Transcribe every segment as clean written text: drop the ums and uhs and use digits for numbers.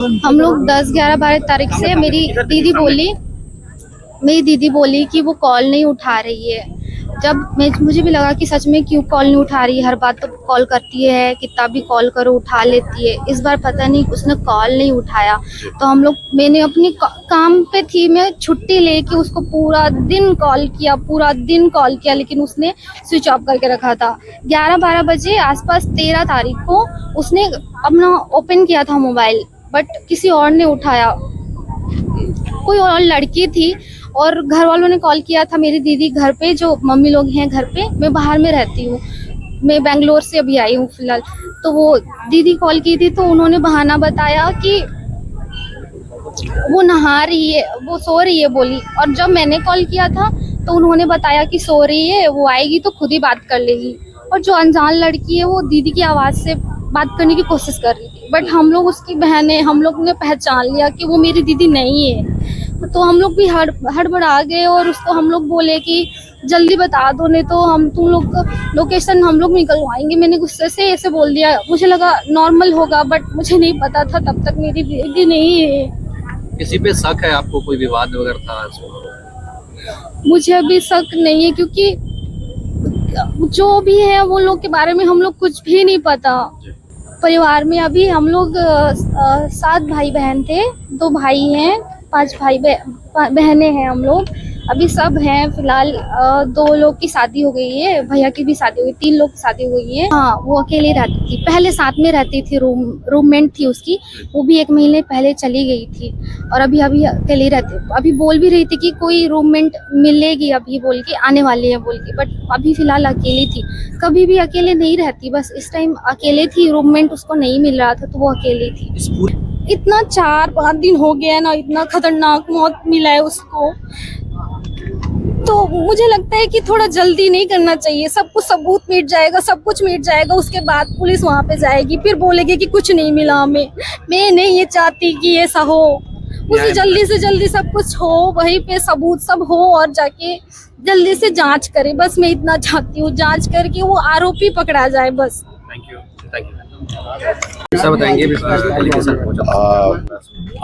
हम लोग 10, 11, 12 तारीख से मेरी दीदी बोली कि वो कॉल नहीं उठा रही है। जब मुझे भी लगा कि सच में क्यों कॉल नहीं उठा रही है, हर बात तो कॉल करती है, कितना भी कॉल करो उठा लेती है। इस बार पता नहीं उसने कॉल नहीं उठाया। तो मैंने अपनी काम पे थी, मैं छुट्टी लेके उसको पूरा दिन कॉल किया, लेकिन उसने स्विच ऑफ करके रखा था। 11-12 बजे आसपास 13 तारीख को उसने अपना ओपन किया था मोबाइल, बट किसी और ने उठाया, कोई और लड़की थी। और घर वालों ने कॉल किया था मेरी दीदी घर पे, जो मम्मी लोग हैं घर पे, मैं बाहर में रहती हूँ, मैं बेंगलोर से अभी आई हूँ फिलहाल। तो वो दीदी कॉल की थी, तो उन्होंने बहाना बताया कि वो नहा रही है, वो सो रही है बोली। और जब मैंने कॉल किया था तो उन्होंने बताया कि सो रही है, वो आएगी तो खुद ही बात कर लेगी। और जो अनजान लड़की है वो दीदी की आवाज़ से बात करने की कोशिश कर रही थी, बट हम लोग उसकी बहनें, हम लोग ने पहचान लिया कि वो मेरी दीदी नहीं है। तो हम लोग भी हड़बड़ा गए और उसको हम लोग बोले कि जल्दी बता दो, नहीं तो हम तुम लोग का लोकेशन हम लोग निकलवाएंगे। मैंने गुस्से से ऐसे बोल दिया, मुझे लगा नॉर्मल होगा, बट मुझे नहीं पता था तब तक मेरी दीदी नहीं है। किसी पे शक है आपको, कोई विवाद वगैरह था? मुझे अभी शक नहीं है, क्योंकि जो भी है वो लोग के बारे में हम लोग कुछ भी नहीं पता। परिवार में अभी हम लोग 7 भाई बहन थे, 2 भाई हैं, 5 भाई बहनें हैं हम लोग। अभी सब हैं फिलहाल। 2 लोग की शादी हो गई है, भैया की भी शादी हो गई, 3 लोग की शादी हो गई है। हाँ, वो अकेले रहती थी, पहले साथ में रहती थी, रूममेट थी उसकी, वो भी 1 महीने पहले चली गई थी। और अभी अकेले रहती, अभी बोल भी रही थी कि कोई रूममेट मिलेगी अभी बोल के, आने वाली है बोल के, बट अभी फिलहाल अकेली थी। कभी भी अकेले नहीं रहती, बस इस टाइम अकेले थी, रूममेट उसको नहीं मिल रहा था तो वो अकेली थी। इतना 4-5 दिन हो गया है ना, इतना खतरनाक मौत मिला है उसको। तो मुझे लगता है कि थोड़ा जल्दी नहीं करना चाहिए, सब कुछ सबूत मिट जाएगा, सब कुछ मिट जाएगा, उसके बाद पुलिस वहाँ पे जाएगी, फिर बोलेगी कि कुछ नहीं मिला हमें। मैं नहीं ये चाहती कि ऐसा हो, उसे जल्दी से जल्दी सब कुछ हो, वहीं पे सबूत सब हो और जाके जल्दी से जांच करे, बस मैं इतना चाहती हूँ। जांच करके वो आरोपी पकड़ा जाए बस। Thank you. सर बताएंगे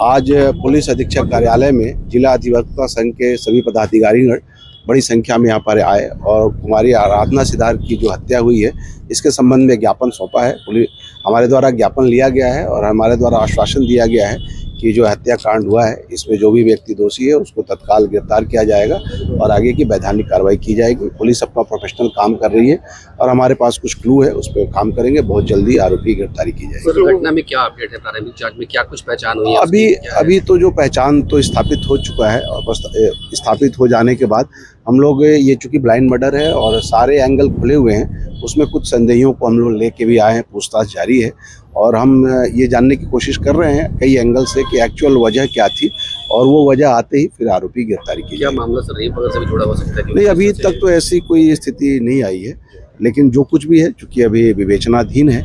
आज पुलिस अधीक्षक कार्यालय में जिला अधिवक्ता संघ के सभी पदाधिकारीगण बड़ी संख्या में यहाँ पर आए और कुमारी आराधना सिद्धार्थ की जो हत्या हुई है इसके संबंध में ज्ञापन सौंपा है। पुलिस हमारे द्वारा ज्ञापन लिया गया है और हमारे द्वारा आश्वासन दिया गया है कि जो हत्याकांड हुआ है इसमें जो भी व्यक्ति दोषी है उसको तत्काल गिरफ्तार किया जाएगा और आगे की वैधानिक कार्रवाई की जाएगी। पुलिस अपना प्रोफेशनल काम कर रही है और हमारे पास कुछ क्लू है, उस पर काम करेंगे, बहुत जल्दी आरोपी की गिरफ्तारी की जाएगी। घटना में क्या अपडेट है? प्रारंभिक जांच में क्या कुछ पहचान हुई है? अभी तो जो पहचान तो स्थापित हो चुका है और स्थापित हो जाने के बाद हम लोग ये चूँकि ब्लाइंड मर्डर है और सारे एंगल खुले हुए हैं, उसमें कुछ संदेहियों को हम लोग लेके भी आए हैं, पूछताछ जारी है और हम ये जानने की कोशिश कर रहे हैं कई एंगल से कि एक्चुअल वजह क्या थी और वो वजह आते ही फिर आरोपी गिरफ्तारी की। क्या मामला सर रेप वगैरह से भी जुड़ा हो सकता है? नहीं, अभी तक तो ऐसी कोई स्थिति नहीं आई है, लेकिन जो कुछ भी है चूँकि अभी विवेचनाधीन है,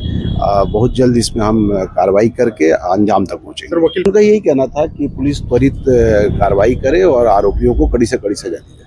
बहुत जल्द इसमें हम कार्रवाई करके अंजाम तक पहुँचेंगे। उनका यही कहना था कि पुलिस त्वरित कार्रवाई करे और आरोपियों को कड़ी से कड़ी सजा दी।